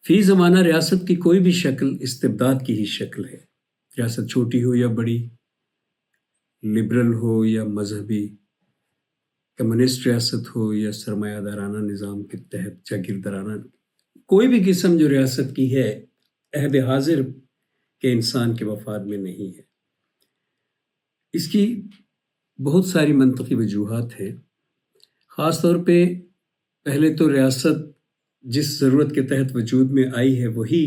فی زمانہ ریاست کی کوئی بھی شکل استبداد کی ہی شکل ہے، ریاست چھوٹی ہو یا بڑی، لبرل ہو یا مذہبی، کمیونسٹ ریاست ہو یا سرمایہ دارانہ نظام کے تحت جاگیردارانہ، کوئی بھی قسم جو ریاست کی ہے عہد حاضر کے انسان کے مفاد میں نہیں ہے۔ اس کی بہت ساری منطقی وجوہات ہیں، خاص طور پہ پہلے تو ریاست جس ضرورت کے تحت وجود میں آئی ہے وہی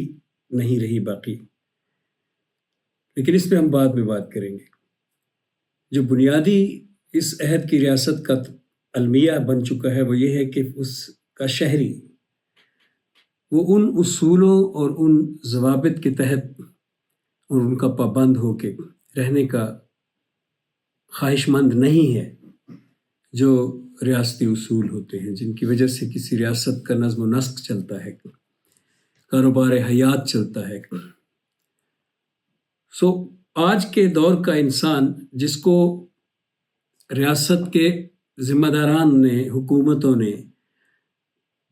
نہیں رہی باقی، لیکن اس پہ ہم بعد میں بات کریں گے۔ جو بنیادی اس عہد کی ریاست کا المیہ بن چکا ہے وہ یہ ہے کہ اس کا شہری وہ ان اصولوں اور ان ضوابط کے تحت اور ان کا پابند ہو کے رہنے کا خواہش مند نہیں ہے جو ریاستی اصول ہوتے ہیں، جن کی وجہ سے کسی ریاست کا نظم و نسق چلتا ہے، کاروبار حیات چلتا ہے۔ آج کے دور کا انسان جس کو ریاست کے ذمہ داران نے، حکومتوں نے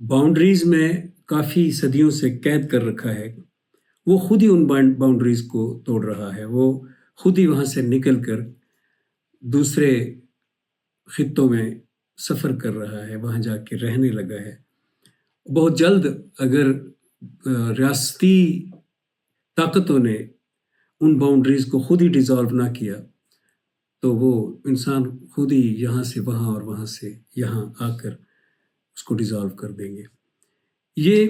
باؤنڈریز میں کافی صدیوں سے قید کر رکھا ہے، وہ خود ہی ان باؤنڈریز کو توڑ رہا ہے، وہ خود ہی وہاں سے نکل کر دوسرے خطوں میں سفر کر رہا ہے، وہاں جا کے رہنے لگا ہے۔ بہت جلد اگر ریاستی طاقتوں نے ان باؤنڈریز کو خود ہی ڈیزالو نہ کیا تو وہ انسان خود ہی یہاں سے وہاں اور وہاں سے یہاں آ کر اس کو ڈیزالو کر دیں گے۔ یہ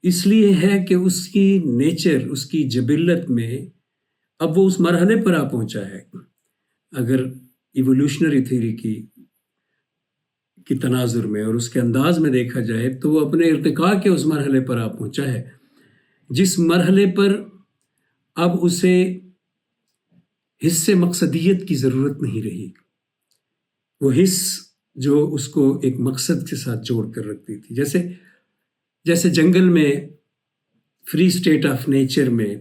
اس لیے ہے کہ اس کی نیچر، اس کی جبلت میں اب وہ اس مرحلے پر آ پہنچا ہے۔ اگر ایوولوشنری تھیوری کی تناظر میں اور اس کے انداز میں دیکھا جائے تو وہ اپنے ارتقاء کے اس مرحلے پر آ پہنچا ہے جس مرحلے پر اب اسے حص مقصدیت کی ضرورت نہیں رہی، وہ حص جو اس کو ایک مقصد کے ساتھ جوڑ کر رکھتی تھی، جیسے جنگل میں، فری اسٹیٹ آف نیچر میں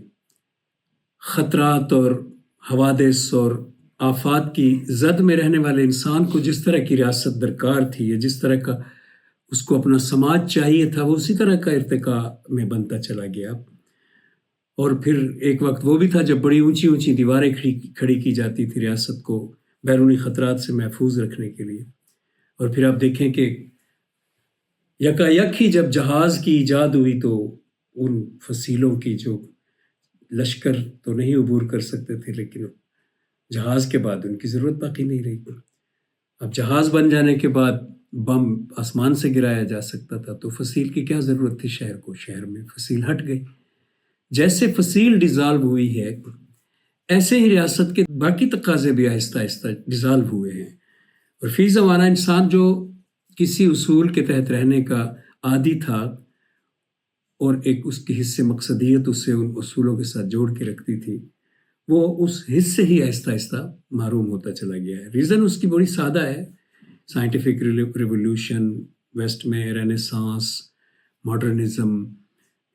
خطرات اور حوادث اور آفات کی زد میں رہنے والے انسان کو جس طرح کی ریاست درکار تھی یا جس طرح کا اس کو اپنا سماج چاہیے تھا، وہ اسی طرح کا ارتقاء میں بنتا چلا گیا۔ اور پھر ایک وقت وہ بھی تھا جب بڑی اونچی اونچی دیواریں کھڑی کی جاتی تھی ریاست کو بیرونی خطرات سے محفوظ رکھنے کے لیے۔ اور پھر آپ دیکھیں کہ یکا یک ہی جب جہاز کی ایجاد ہوئی تو ان فصیلوں کی جو لشکر تو نہیں عبور کر سکتے تھے، لیکن جہاز کے بعد ان کی ضرورت باقی نہیں رہی۔ اب جہاز بن جانے کے بعد بم آسمان سے گرایا جا سکتا تھا تو فصیل کی کیا ضرورت تھی شہر کو؟ شہر میں فصیل ہٹ گئی۔ جیسے فصیل ڈیزالو ہوئی ہے ایسے ہی ریاست کے باقی تقاضے بھی آہستہ آہستہ ڈیزالو ہوئے ہیں، اور فی زمانہ انسان جو کسی اصول کے تحت رہنے کا عادی تھا اور ایک اس کی حص مقصدیت اسے ان اصولوں کے ساتھ جوڑ کے رکھتی تھی، وہ اس حص سے ہی آہستہ آہستہ محروم ہوتا چلا گیا ہے۔ ریزن اس کی بڑی سادہ ہے، سائنٹیفک ریولیوشن، ویسٹ میں رینیسانس، ماڈرنزم،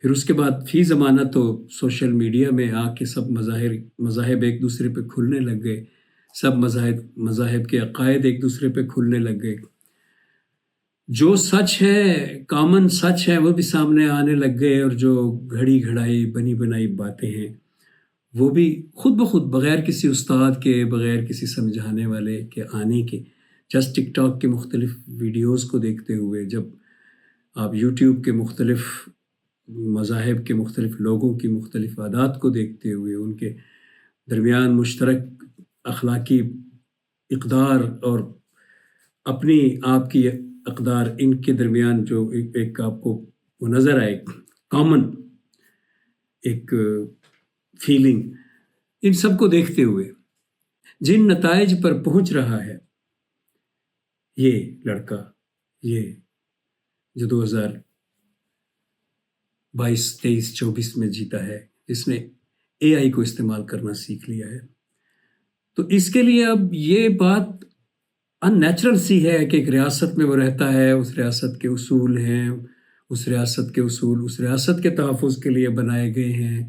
پھر اس کے بعد فی زمانہ تو سوشل میڈیا میں آ کے سب مذاہب ایک دوسرے پہ کھلنے لگ گئے، سب مذاہب کے عقائد ایک دوسرے پہ کھلنے لگ گئے، جو سچ ہے، کامن سچ ہے، وہ بھی سامنے آنے لگ گئے، اور جو گھڑی گھڑائی بنی بنائی باتیں ہیں وہ بھی خود بخود بغیر کسی استاد کے، بغیر کسی سمجھانے والے کے آنے کے، جسٹ ٹک ٹاک کے مختلف ویڈیوز کو دیکھتے ہوئے، جب آپ یوٹیوب کے مختلف مذاہب کے مختلف لوگوں کی مختلف عادات کو دیکھتے ہوئے، ان کے درمیان مشترک اخلاقی اقدار اور اپنی آپ کی اقدار، ان کے درمیان جو ایک آپ کو وہ نظر آئے کامن ایک فیلنگ، ان سب کو دیکھتے ہوئے جن نتائج پر پہنچ رہا ہے یہ لڑکا، یہ جو 2022، 23، 24 میں جیتا ہے، جس نے اے آئی کو استعمال کرنا سیکھ لیا ہے، تو اس کے لیے اب یہ بات ان نیچرل سی ہے کہ ایک ریاست میں وہ رہتا ہے، اس ریاست کے اصول ہیں، اس ریاست کے اصول اس ریاست کے تحفظ کے لیے بنائے گئے ہیں،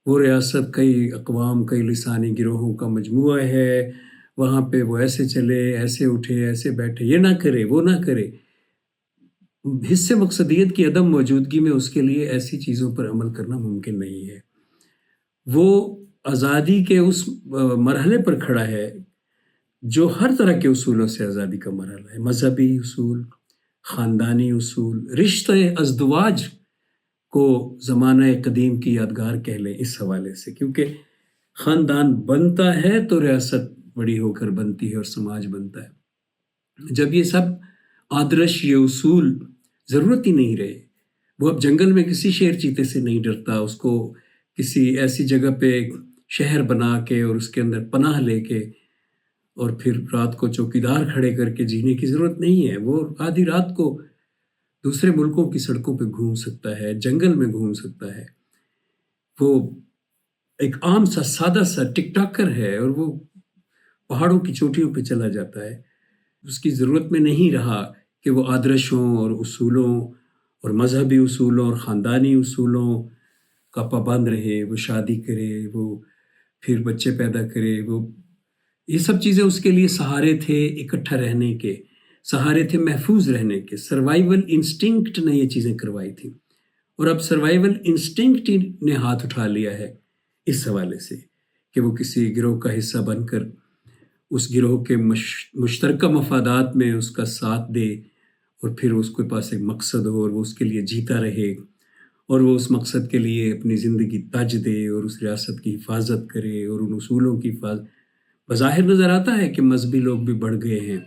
وہ ریاست کئی اقوام، کئی لسانی گروہوں کا مجموعہ ہے، وہاں پہ وہ ایسے چلے، ایسے اٹھے، ایسے بیٹھے، یہ نہ کرے، وہ نہ کرے، حص مقصدیت کی عدم موجودگی میں اس کے لیے ایسی چیزوں پر عمل کرنا ممکن نہیں ہے۔ وہ آزادی کے اس مرحلے پر کھڑا ہے جو ہر طرح کے اصولوں سے آزادی کا مرحلہ ہے، مذہبی اصول، خاندانی اصول، رشتہ ازدواج کو زمانہ قدیم کی یادگار کہہ لیں اس حوالے سے، کیونکہ خاندان بنتا ہے تو ریاست بڑی ہو کر بنتی ہے اور سماج بنتا ہے۔ جب یہ سب آدرش، یہ اصول ضرورت ہی نہیں رہے، وہ اب جنگل میں کسی شیر چیتے سے نہیں ڈرتا، اس کو کسی ایسی جگہ پہ شہر بنا کے اور اس کے اندر پناہ لے کے اور پھر رات کو چوکیدار کھڑے کر کے جینے کی ضرورت نہیں ہے۔ وہ آدھی رات کو دوسرے ملکوں کی سڑکوں پہ گھوم سکتا ہے، جنگل میں گھوم سکتا ہے۔ وہ ایک عام سا سادہ سا ٹک ٹاکر ہے اور وہ پہاڑوں کی چوٹیوں پہ چلا جاتا ہے۔ اس کی ضرورت میں نہیں رہا کہ وہ آدرشوں اور اصولوں اور مذہبی اصولوں اور خاندانی اصولوں کا پابند رہے، وہ شادی کرے، وہ پھر بچے پیدا کرے۔ وہ یہ سب چیزیں اس کے لیے سہارے تھے اکٹھا رہنے کے، سہارے تھے محفوظ رہنے کے۔ سروائیول انسٹنکٹ نے یہ چیزیں کروائی تھیں، اور اب سروائیول انسٹنکٹ نے ہاتھ اٹھا لیا ہے اس حوالے سے کہ وہ کسی گروہ کا حصہ بن کر اس گروہ کے مشترکہ مفادات میں اس کا ساتھ دے، اور پھر اس کے پاس ایک مقصد ہو اور وہ اس کے لیے جیتا رہے، اور وہ اس مقصد کے لیے اپنی زندگی تج دے اور اس ریاست کی حفاظت کرے اور ان اصولوں کی حفاظت۔ بظاہر نظر آتا ہے کہ مذہبی لوگ بھی بڑھ گئے ہیں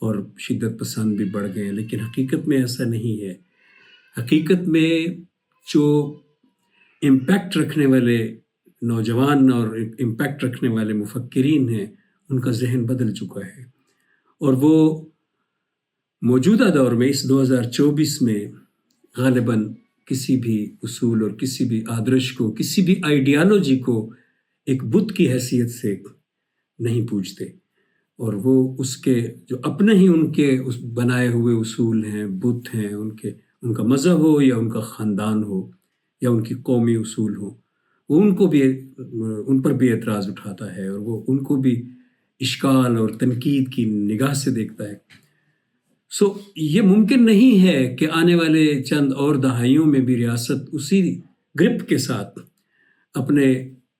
اور شدت پسند بھی بڑھ گئے ہیں، لیکن حقیقت میں ایسا نہیں ہے۔ حقیقت میں جو امپیکٹ رکھنے والے نوجوان اور امپیکٹ رکھنے والے مفکرین ہیں، ان کا ذہن بدل چکا ہے، اور وہ موجودہ دور میں اس 2024 میں غالباً کسی بھی اصول اور کسی بھی آدرش کو، کسی بھی آئیڈیالوجی کو ایک بت کی حیثیت سے نہیں پوچھتے، اور وہ اس کے جو اپنے ہی ان کے بنائے ہوئے اصول ہیں، بت ہیں، ان کا مذہب ہو یا ان کا خاندان ہو یا ان کی قومی اصول ہو، وہ ان پر بھی اعتراض اٹھاتا ہے، اور وہ ان کو بھی اشکال اور تنقید کی نگاہ سے دیکھتا ہے۔ یہ ممکن نہیں ہے کہ آنے والے چند اور دہائیوں میں بھی ریاست اسی گرپ کے ساتھ اپنے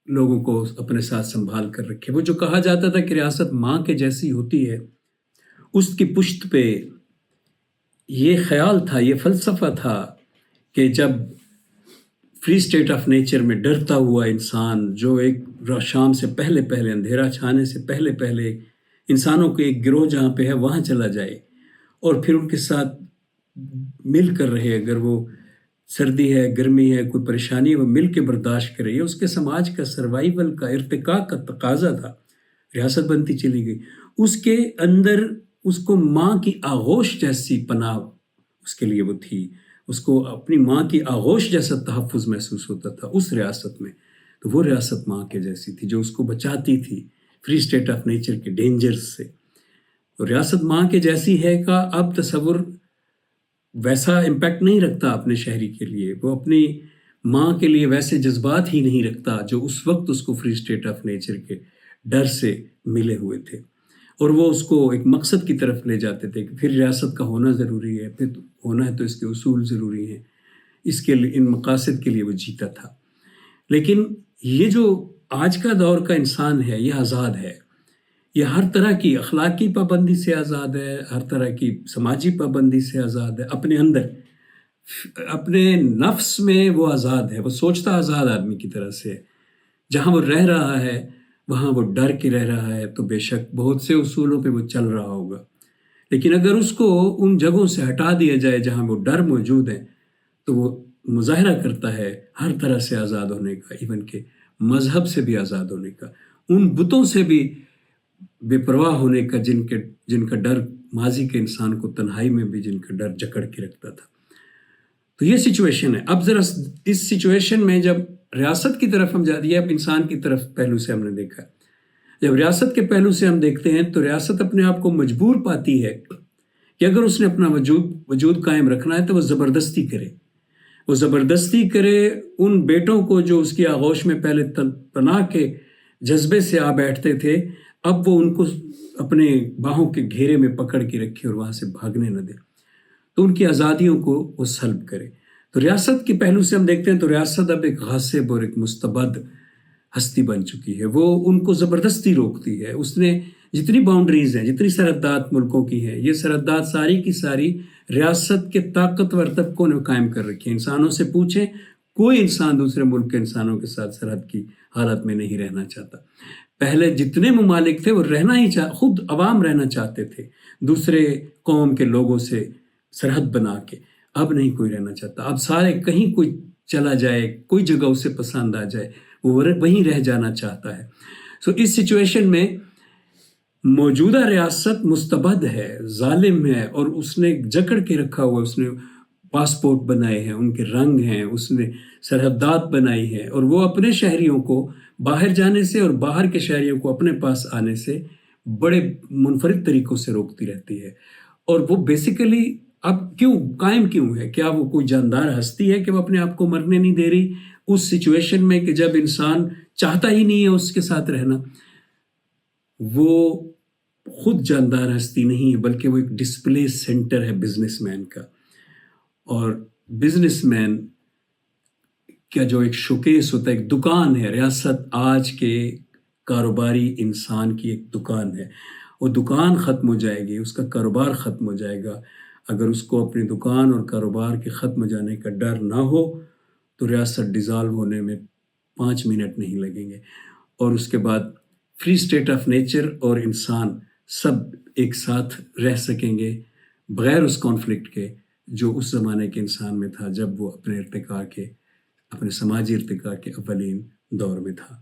لوگوں کو اپنے ساتھ سنبھال کر رکھے۔ وہ جو کہا جاتا تھا کہ ریاست ماں کے جیسی ہوتی ہے، اس کی پشت پہ یہ خیال تھا، یہ فلسفہ تھا کہ جب فری اسٹیٹ آف نیچر میں ڈرتا ہوا انسان، جو ایک شام سے پہلے اندھیرا چھانے سے پہلے انسانوں کے ایک گروہ جہاں پہ ہے وہاں چلا جائے اور پھر ان کے ساتھ مل کر رہے، اگر وہ سردی ہے، گرمی ہے، کوئی پریشانی ہے، وہ مل کے برداشت کرے، یہ اس کے سماج کا سروائیول کا ارتقاء کا تقاضا تھا۔ ریاست بنتی چلی گئی، اس کے اندر اس کو ماں کی آغوش جیسی پناہ اس کے لیے وہ تھی، اس کو اپنی ماں کی آغوش جیسا تحفظ محسوس ہوتا تھا اس ریاست میں۔ تو وہ ریاست ماں کے جیسی تھی جو اس کو بچاتی تھی فری اسٹیٹ آف نیچر کے ڈینجرز سے۔ تو ریاست ماں کے جیسی ہے کا اب تصور ویسا امپیکٹ نہیں رکھتا اپنے شہری کے لیے، وہ اپنی ماں کے لیے ویسے جذبات ہی نہیں رکھتا جو اس وقت اس کو فری اسٹیٹ آف نیچر کے ڈر سے ملے ہوئے تھے، اور وہ اس کو ایک مقصد کی طرف لے جاتے تھے کہ پھر ریاست کا ہونا ضروری ہے، پھر ہونا ہے تو اس کے اصول ضروری ہیں، اس کے لیے ان مقاصد کے لیے وہ جیتا تھا۔ لیکن یہ جو آج کا دور کا انسان ہے، یہ آزاد ہے، یہ ہر طرح کی اخلاقی پابندی سے آزاد ہے، ہر طرح کی سماجی پابندی سے آزاد ہے، اپنے اندر اپنے نفس میں وہ آزاد ہے، وہ سوچتا آزاد آدمی کی طرح سے ہے۔ جہاں وہ رہ رہا ہے وہاں وہ ڈر کے رہ رہا ہے، تو بے شک بہت سے اصولوں پہ وہ چل رہا ہوگا، لیکن اگر اس کو ان جگہوں سے ہٹا دیا جائے جہاں وہ ڈر موجود ہے تو وہ مظاہرہ کرتا ہے ہر طرح سے آزاد ہونے کا، ایون کہ مذہب سے بھی آزاد ہونے کا، ان بتوں سے بھی بے پرواہ ہونے کا جن کا ڈر ماضی کے انسان کو تنہائی میں بھی جن کا ڈر جکڑ کے رکھتا تھا۔ تو یہ سچویشن ہے۔ اب ذرا اس سچویشن میں جب ریاست کی طرف ہم جاتی ہے، اب انسان کی طرف پہلو سے ہم نے دیکھا، جب ریاست کے پہلو سے ہم دیکھتے ہیں تو ریاست اپنے آپ کو مجبور پاتی ہے کہ اگر اس نے اپنا وجود قائم رکھنا ہے تو وہ زبردستی کرے، وہ زبردستی کرے ان بیٹوں کو جو اس کی آغوش میں پہلے پناہ کے جذبے سے آ بیٹھتے تھے، اب وہ ان کو اپنے باہوں کے گھیرے میں پکڑ کے رکھے اور وہاں سے بھاگنے نہ دے۔ تو ان کی آزادیوں کو وہ سلب کرے۔ تو ریاست کے پہلو سے ہم دیکھتے ہیں تو ریاست اب ایک غاصب اور ایک مستبد ہستی بن چکی ہے، وہ ان کو زبردستی روکتی ہے۔ اس نے جتنی باؤنڈریز ہیں، جتنی سرحدات ملکوں کی ہیں، یہ سرحدات ساری کی ساری ریاست کے طاقتور طبقوں نے قائم کر رکھی ہیں۔ انسانوں سے پوچھیں، کوئی انسان دوسرے ملک کے انسانوں کے ساتھ سرحد کی حالت میں نہیں رہنا چاہتا۔ پہلے جتنے ممالک تھے وہ رہنا ہی خود عوام رہنا چاہتے تھے دوسرے قوم کے لوگوں سے سرحد بنا کے، اب نہیں کوئی رہنا چاہتا۔ اب سارے کہیں کوئی چلا جائے، کوئی جگہ اسے پسند آ جائے، وہ وہیں رہ جانا چاہتا ہے۔ سو اس سچویشن میں موجودہ ریاست مستبد ہے، ظالم ہے، اور اس نے جکڑ کے رکھا ہوا، اس نے پاسپورٹ بنائے ہیں، ان کے رنگ ہیں، اس نے سرحدات بنائی ہے، اور وہ اپنے شہریوں کو باہر جانے سے اور باہر کے شہریوں کو اپنے پاس آنے سے بڑے منفرد طریقوں سے روکتی رہتی ہے۔ اور وہ بیسیکلی اب قائم کیوں ہے؟ کیا وہ کوئی جاندار ہستی ہے کہ وہ اپنے آپ کو مرنے نہیں دے رہی اس سچویشن میں کہ جب انسان چاہتا ہی نہیں ہے اس کے ساتھ رہنا؟ وہ خود جاندار ہستی نہیں ہے، بلکہ وہ ایک ڈسپلے سینٹر ہے بزنس مین کا، اور بزنس مین کا جو ایک شوکیس ہوتا ہے، ایک دکان ہے۔ ریاست آج کے کاروباری انسان کی ایک دکان ہے۔ وہ دکان ختم ہو جائے گی، اس کا کاروبار ختم ہو جائے گا۔ اگر اس کو اپنی دکان اور کاروبار کے ختم ہو جانے کا ڈر نہ ہو تو ریاست ڈیزالو ہونے میں 5 منٹ نہیں لگیں گے، اور اس کے بعد فری اسٹیٹ آف نیچر اور انسان سب ایک ساتھ رہ سکیں گے بغیر اس کانفلکٹ کے جو اس زمانے کے انسان میں تھا جب وہ اپنے سماجی ارتقاء کے اولین دور میں تھا۔